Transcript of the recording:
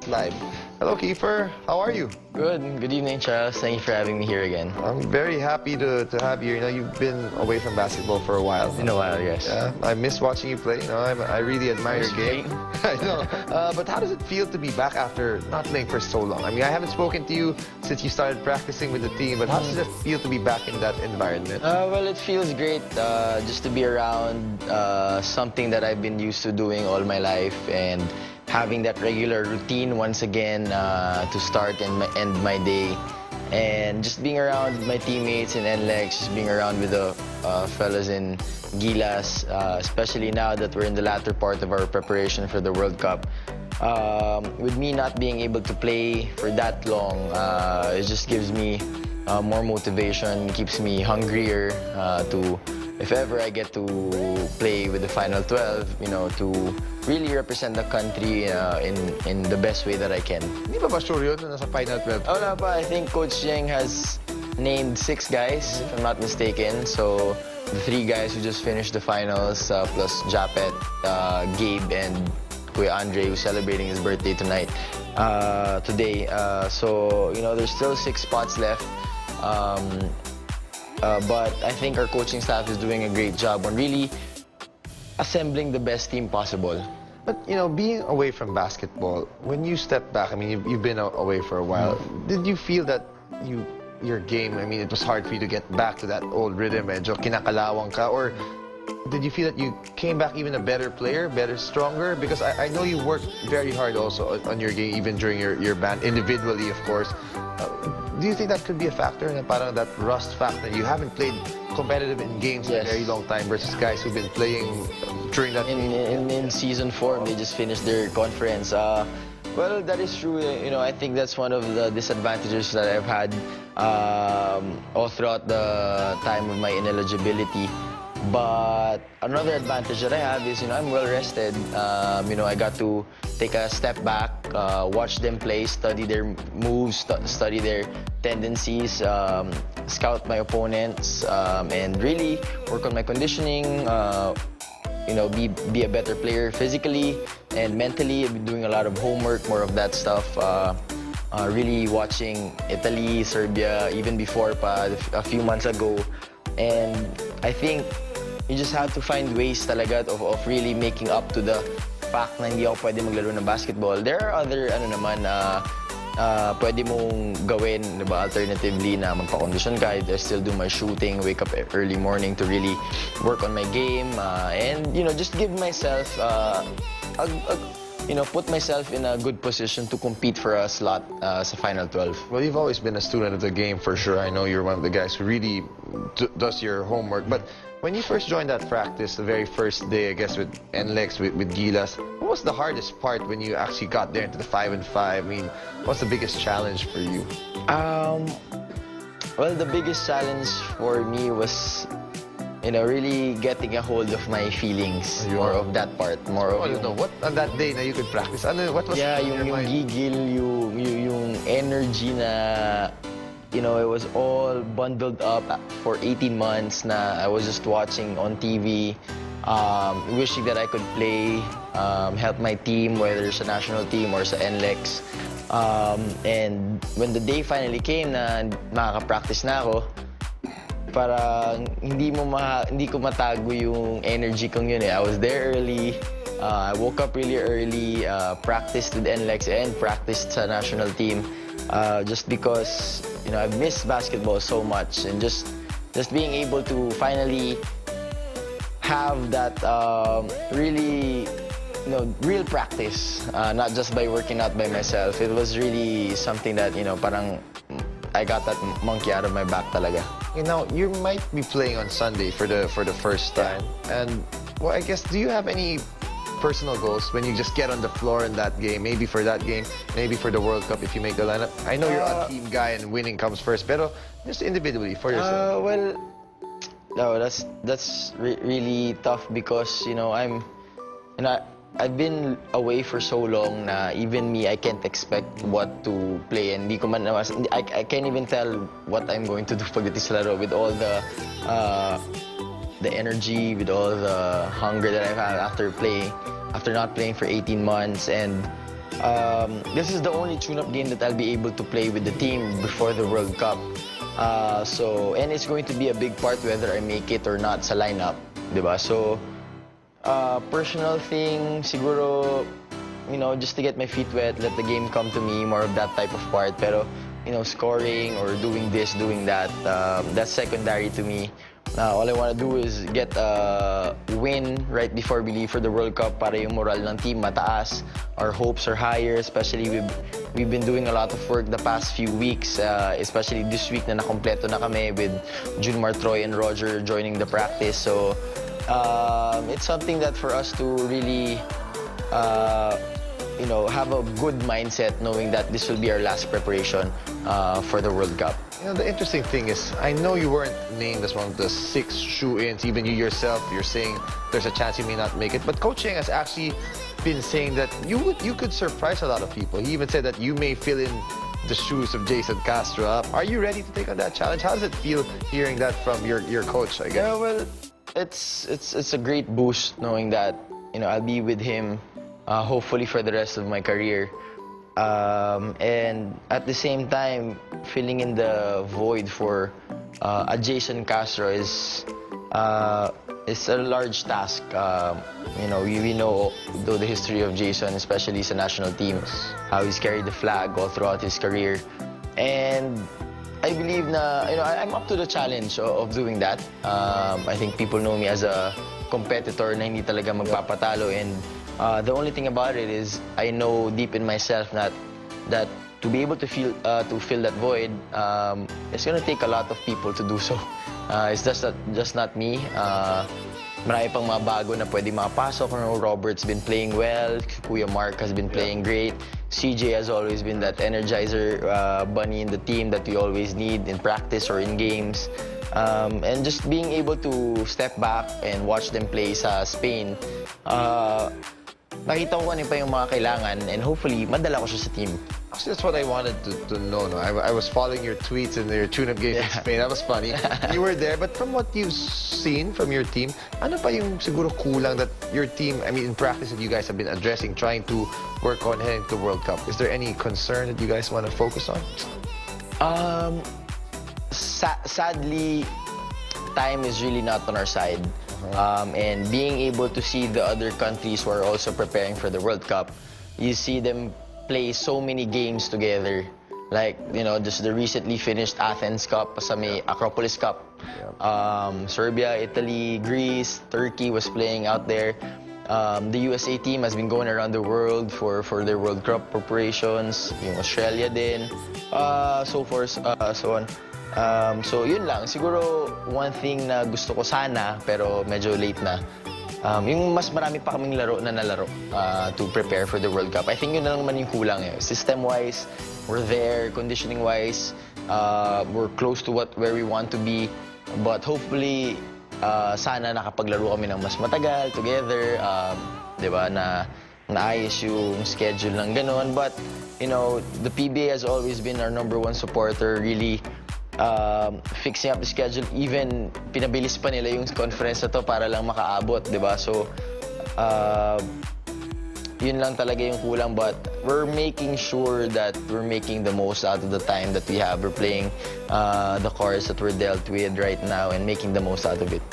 live. Hello, Kiefer. How are you? Good. Good evening, Charles. Thank you for having me here again. I'm very happy to have you. You know, you've been away from basketball for a while. In a while, yes. Yeah, I miss watching you play. You know, I really admire your game. I know. But how does it feel to be back after not playing for so long? I mean, I haven't spoken to you since you started practicing with the team, but how does it feel to be back in that environment? Well, it feels great just to be around something that I've been used to doing all my life and having that regular routine once again to start and end my day. And just being around my teammates in NLEX, just being around with the fellas in Gilas, especially now that we're in the latter part of our preparation for the World Cup. With me not being able to play for that long, it just gives me more motivation, keeps me hungrier to, if ever I get to play with the Final 12, you know, to really represent the country in the best way that I can. Hindi ba sure yun na nasa Final 12? Wala pa. I think Coach Jeng has named 6 guys, if I'm not mistaken. So the 3 guys who just finished the finals, plus Japet, Gabe, and Kuya Andre, who's celebrating his birthday today. So, you know, there's still 6 spots left. But I think our coaching staff is doing a great job on really assembling the best team possible. But, you know, being away from basketball, when you step back, I mean, you've been away for a while, did you feel that your game, I mean, it was hard for you to get back to that old rhythm, medyo kinakalawang ka, or did you feel that you came back even a better player, better, stronger? Because I know you worked very hard also on your game, even during your band, individually, of course. Do you think that could be a factor, na parang that rust factor? You haven't played competitive in games for a very long time versus guys who've been playing during that in season 4, they just finished their conference. Well, that is true. You know, I think that's one of the disadvantages that I've had all throughout the time of my ineligibility. But another advantage that I have is, you know, I'm well rested. You know, I got to take a step back, watch them play, study their moves, study their tendencies, scout my opponents, and really work on my conditioning. You know, be a better player physically and mentally. I've been doing a lot of homework, more of that stuff. Really watching Italy, Serbia, even before a few months ago. And I think you just have to find ways talaga of really making up to the fact na hindi ako pwede maglaro ng basketball. There are other, pwede mong gawin, diba, alternatively na magpa-condition ka. I still do my shooting, wake up early morning to really work on my game, and, you know, just give myself, you know, put myself in a good position to compete for a slot sa Final 12. Well, you've always been a student of the game, for sure. I know you're one of the guys who really does your homework. But when you first joined that practice, the very first day, I guess, with NLEX, with Gilas, what was the hardest part when you actually got there into the 5-on-5? I mean, what's the biggest challenge for you? Well, the biggest challenge for me was, you know, really getting a hold of my feelings. More of that part. More of you know, what on that day na you could practice? What was yung gigil, yung energy na, you know, it was all bundled up for 18 months na I was just watching on TV, wishing that I could play, help my team, whether sa national team or sa NLEX. And when the day finally came na makaka-practice na ako, parang hindi ko matago yung energy kong yun eh. I was there early, I woke up really early, practiced with NLEX and practiced sa national team, just because, you know, I've missed basketball so much, and just being able to finally have that really, you know, real practice, not just by working out by myself. It was really something that, you know, parang I got that monkey out of my back talaga. You know, you might be playing on Sunday for the first time, and well, I guess, do you have any personal goals when you just get on the floor in that game? Maybe for that game, maybe for the World Cup if you make the lineup. I know you're a team guy and winning comes first, pero just individually for yourself. Well, no, that's really tough because, you know, I've been away for so long na even me, I can't expect what to play, and I can't even tell what I'm going to do pagdating sa laro with all the energy, with all the hunger that I've had after not playing for 18 months. And this is the only tune-up game that I'll be able to play with the team before the World Cup. And it's going to be a big part whether I make it or not sa lineup, diba? So, personal thing, siguro, just to get my feet wet, let the game come to me, more of that type of part. Pero, scoring or doing this, doing that, that's secondary to me. All I want to do is get a win right before we leave for the World Cup para yung moral ng team mataas. Our hopes are higher, especially we've been doing a lot of work the past few weeks, especially this week na nakompleto na kami with Junmar, Troy, and Roger joining the practice. So, it's something that for us to really have a good mindset knowing that this will be our last preparation for the World Cup. The interesting thing is, I know you weren't named as one of the 6 shoe-ins. Even you yourself, you're saying there's a chance you may not make it. But Coach Cheng has actually been saying that you could surprise a lot of people. He even said that you may fill in the shoes of Jason Castro. Are you ready to take on that challenge? How does it feel hearing that from your coach, I guess? Yeah, well, it's a great boost knowing that I'll be with him hopefully for the rest of my career. And at the same time, filling in the void for a Jason Castro is a large task. We know the history of Jason, especially sa national team, how he's carried the flag all throughout his career. And I believe na, I'm up to the challenge of doing that. I think people know me as a competitor na hindi talaga magpapatalo, and the only thing about it is I know deep in myself that to be able to fill that void, it's gonna take a lot of people to do so. It's just not me. Marami pang mga bago na pwede makapasok. Robert's been playing well. Kuya Mark has been playing great. CJ has always been that energizer bunny in the team that we always need in practice or in games. And just being able to step back and watch them play sa Spain, nakita ko ano pa yung mga kailangan, and hopefully madala ko siya sa team. Actually, that's what I wanted to know. No? I was following your tweets and your tune-up games in Spain. That was funny. You were there, but from what you've seen from your team, ano pa yung siguro kulang that your team, in practice that you guys have been addressing, trying to work on heading to the World Cup? Is there any concern that you guys want to focus on? Sadly, time is really not on our side. And being able to see the other countries who are also preparing for the World Cup, you see them play so many games together. Like, just the recently finished Athens Cup, sa may Acropolis Cup. Serbia, Italy, Greece, Turkey was playing out there. The USA team has been going around the world for their World Cup preparations. Yung Australia din, so forth, so on. So yun lang, siguro one thing na gusto ko sana pero medyo late na, yung mas marami pa kaming laro na nalaro to prepare for the World Cup. I think yun na lang naman yung kulang. System-wise, we're there. Conditioning-wise, we're close to where we want to be. But hopefully, sana nakapaglaro kami ng mas matagal together. Diba, na naayos yung schedule ng ganon. But, the PBA has always been our #1 supporter, really fixing up the schedule. Even pinabilis pa nila yung conference na to para lang makaabot, di ba? So, yun lang talaga yung kulang. But we're making sure that we're making the most out of the time that we have. We're playing the cards that we're dealt with right now and making the most out of it.